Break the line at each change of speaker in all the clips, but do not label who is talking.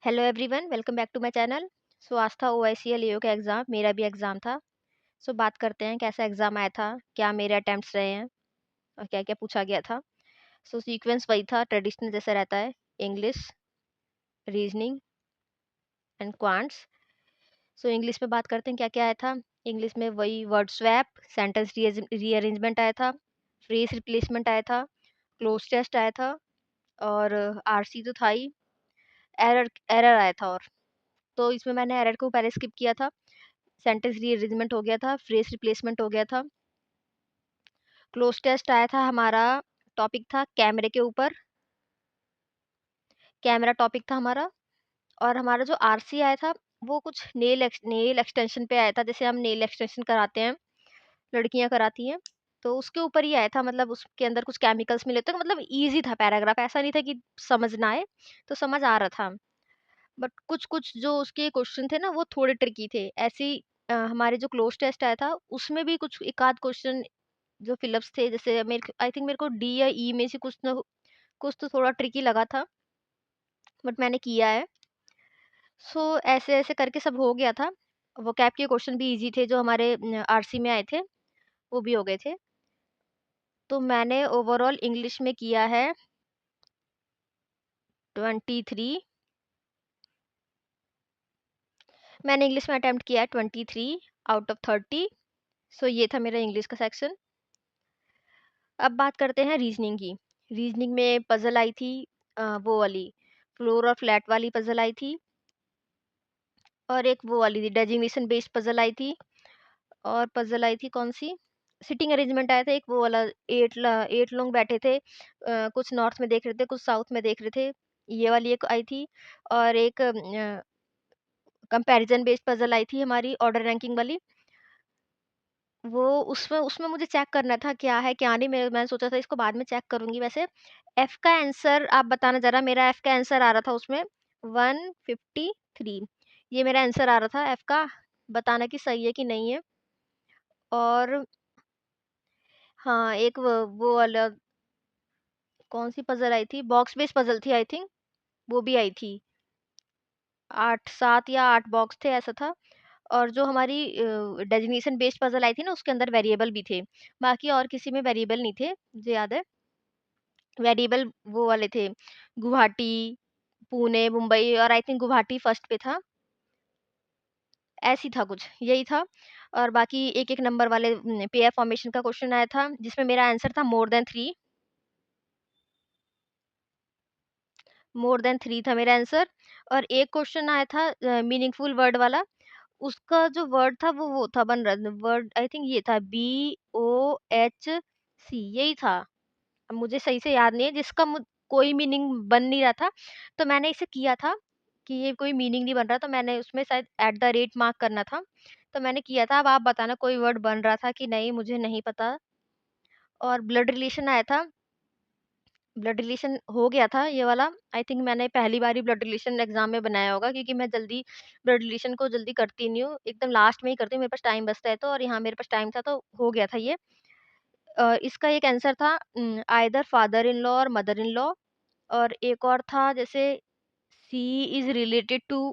Hello everyone, welcome back to my channel. आज था ओआईसीएल EO का एग्ज़ाम, मेरा भी एग्ज़ाम था। बात करते हैं कैसा एग्ज़ाम आया था, क्या मेरे अटेम्प्ट्स रहे हैं और क्या-क्या पूछा गया था। सीक्वेंस वही था ट्रेडिशनल जैसा रहता है, English, reasoning and quants. English में बात करते हैं क्या-क्या आया था। इंग्लिश में वही वर्ड स्वैप, सेंटेंस रीअरेंजमेंट आया था, फ्रेज़ रिप्लेसमेंट आया था, क्लोज़ टेस्ट आया था और आरसी तो था ही, एरर एरर आया था और। तो इसमें मैंने एरर को पहले स्किप किया था। सेंटेंस रीअरेंजमेंट हो गया था, फ्रेज़ रिप्लेसमेंट हो गया था। क्लोज़ टेस्ट आया था हमारा, टॉपिक था कैमरे के ऊपर, कैमरा टॉपिक था हमारा। और हमारा जो आरसी आया था, वो कुछ नेल एक्सटेंशन पे आया था, जैसे हम नेल एक्सटेंशन कराते हैं, लड़कियाँ कराती हैं, तो उसके ऊपर ही आया था। मतलब उसके अंदर कुछ केमिकल्स मिले थे, मतलब ईज़ी था पैराग्राफ, ऐसा नहीं था कि समझ ना आए, तो समझ आ रहा था। बट कुछ-कुछ जो उसके क्वेश्चन थे ना, वो थोड़े ट्रिकी थे। ऐसे ही हमारे जो क्लोज़ टेस्ट आया था, उसमें भी कुछ एक आध क्वेश्चन जो फ़िलअप्स थे, जैसे मेरे को डी या ई में से कुछ तो थोड़ा ट्रिकी लगा था, बट मैंने किया है। ऐसे-ऐसे करके सब हो गया था। वोकैब के क्वेश्चन भी ईज़ी थे, जो हमारे आरसी में आए थे, वो भी हो गए थे। तो मैंने ओवरऑल इंग्लिश में किया है 23। मैंने इंग्लिश में अटेम्प्ट किया है 23 आउट ऑफ 30। ये था मेरा इंग्लिश का सेक्शन। अब बात करते हैं रीज़निंग की। रीज़निंग में पज़ल आई थी, वो वाली फ्लोर और फ्लैट वाली पज़ल आई थी। और एक वो वाली थी डेजिग्नेशन बेस्ड पज़ल आई थी। और पज़ल आई थी कौन-सी? सिटिंग अरेंजमेंट आया था एक, वो वाला 8 लोग बैठे थे। कुछ नॉर्थ में देख रहे थे, कुछ साउथ में देख रहे थे। ये वाली एक आई थी। और एक कंपैरिज़न बेस्ड पज़ल आई थी हमारी ऑर्डर रैंकिंग वाली। वो उसमें उसमें मुझे चेक करना था क्या है, क्या नहीं। मैंने सोचा था इसको बाद में चेक करूँगी वैसे। एफ का आंसर आप बताना ज़रा, मेरा एफ का आंसर आ रहा था उसमें 153। ये मेरा आंसर आ रहा था एफ का, बताना कि सही है कि नहीं है। और हाँ, एक वो वाला कौन-सी पज़ल आई थी? बॉक्स बेस्ड पज़ल थी आई थिंक, वो भी आई थी। 8 7 या 8 बॉक्स थे ऐसा था। और जो हमारी डेजिग्नेशन बेस्ड पज़ल आई थी ना, उसके अंदर वेरिएबल भी थे। बाकी और किसी में वेरिएबल नहीं थे, मुझे याद है। वेरिएबल वो वाले थे, गुवाहाटी, पुणे, मुंबई और आई थिंक गुवाहाटी फर्स्ट पे था। ऐसे ही था कुछ, यही था। और बाकी एक-एक नंबर वाले पेयर फॉर्मेशन का क्वेश्चन आया था, जिसमें मेरा आंसर था मोर देन 3 था मेरा आंसर। और एक क्वेश्चन आया था मीनिंगफुल वर्ड वाला, उसका जो वर्ड था वो था बन रहा वर्ड, आई थिंक ये था BOHC, यही था। अब मुझे सही से याद नहीं है, जिसका कोई मीनिंग बन नहीं रहा था। तो मैंने इसे किया था कि ये कोई मीनिंग नहीं बन रहा, तो मैंने उसमें शायद एट द रेट मार्क करना था। तो मैंने किया था, अब आप बताना कोई वर्ड बन रहा था कि नहीं, मुझे नहीं पता। और ब्लड रिलेशन आया था, ब्लड रिलेशन हो गया था ये वाला। आई थिंक मैंने पहली बार ही ब्लड रिलेशन एग्ज़ाम में बनाया होगा, क्योंकि मैं जल्दी ब्लड रिलेशन को जल्दी करती नहीं हूँ, एकदम लास्ट में ही करती हूँ, मेरे पास टाइम बचता है तो। और यहाँ मेरे पास टाइम था, तो हो गया था ये। इसका एक आंसर था आइदर फादर इन लॉ और मदर इन लॉ। और एक और था जैसे सी इज़ रिलेटेड टू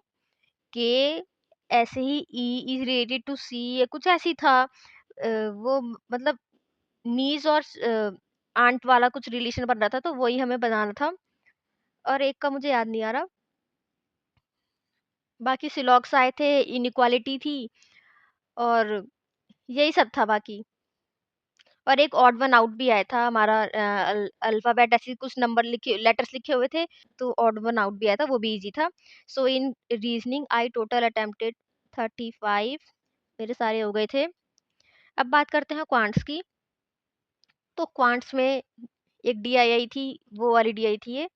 के, ऐसे ही ई इज़ रिलेटेड टू सी, या कुछ ऐसे ही था। वो मतलब नीज़ और आंट वाला कुछ रिलेशन बन रहा था, तो वही हमें बनाना था। और एक का मुझे याद नहीं आ रहा। बाकी सिलॉक्स आए थे, इनइक्वालिटी थी और यही सब था बाकी। और एक ऑड वन आउट भी आया था हमारा, अल्फ़ाबेट ऐसे कुछ नंबर लिखे लेटर्स लिखे हुए थे, तो ऑड वन आउट भी आया था, वो भी ईज़ी था। इन रीज़निंग आई टोटल अटेम्प्टेड 35, मेरे सारे हो गए थे। अब बात करते हैं क्वांट्स की। तो क्वांट्स में एक डीआई थी, वो वाली डीआई थी ये।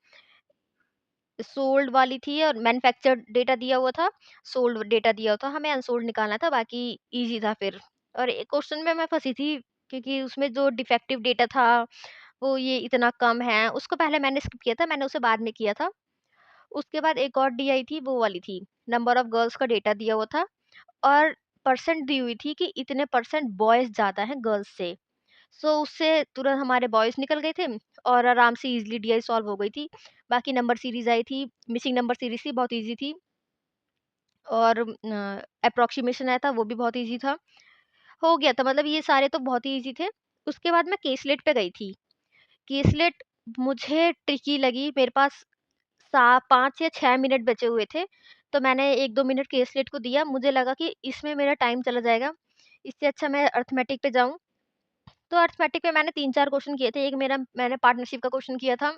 सोल्ड वाली थी और मैन्युफैक्चर्ड डेटा दिया हुआ था, सोल्ड डेटा दिया हुआ था, हमें अनसोल्ड निकालना था, बाकी ईज़ी था फिर। और एक क्वेश्चन में मैं फँसी थी, क्योंकि उसमें जो डिफेक्टिव डेटा था, वो ये इतना कम है, उसको पहले मैंने स्किप किया था, मैंने उसे बाद में किया था। उसके बाद एक और डी आई थी, वो वाली थी, नंबर ऑफ गर्ल्स का डेटा दिया हुआ था और परसेंट दी हुई थी कि इतने परसेंट बॉयज़ ज़्यादा हैं गर्ल्स से। उससे तुरंत हमारे बॉयज़ निकल गए थे। और आराम से ईज़िली डीआई सॉल्व हो गई थी। बाकी नंबर सीरीज़ आई थी, मिसिंग नंबर सीरीज़ थी, बहुत ईज़ी थी और एप्रोक्सिमेशन आया था, वो भी बहुत ईज़ी था। हो गया था, मतलब ये सारे तो बहुत ही ईज़ी थे। उसके बाद मैं केसलेट पे गई थी। केसलेट मुझे ट्रिकी लगी, मेरे पास सा 5 या 6 मिनट बचे हुए थे, तो मैंने 1-2 मिनट केसलेट को दिया, मुझे लगा कि इसमें मेरा टाइम चला जाएगा, इससे अच्छा मैं अरिथमेटिक पे जाऊँ। तो अरिथमेटिक पे मैंने 3-4 क्वेश्चन किए थे, एक मैंने पार्टनरशिप का क्वेश्चन किया था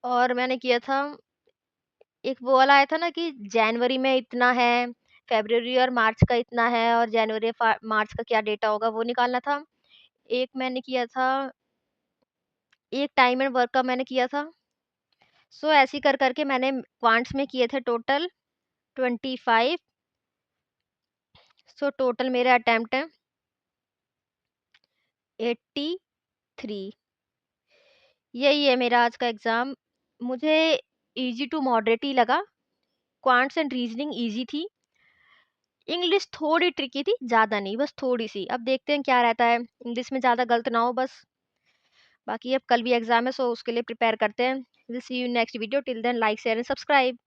और मैंने किया था एक वो वाला आया था ना कि जनवरी में इतना है, फ़रवरी और मार्च का इतना है और जनवरी मार्च का क्या डेटा होगा, वो निकालना था। एक मैंने किया था, एक टाइम एंड वर्क का मैंने किया था। सो ऐसे ही कर के मैंने क्वांट्स में किए थे टोटल 25। सो टोटल मेरे अटेम्प्ट हैं 83। यही है मेरा आज का एग्ज़ाम। मुझे ईज़ी टू मॉडरेट ही लगा। क्वांट्स एंड रीज़निंग ईज़ी थी। इंग्लिश थोड़ी ट्रिकी थी, ज़्यादा नहीं, बस थोड़ी-सी। अब देखते हैं क्या रहता है, इंग्लिश में ज़्यादा गलत ना हो बस। बाकी अब कल भी एग्ज़ाम है, सो उसके लिए प्रिपेयर करते हैं। Will see you in next video, till then like, share and subscribe.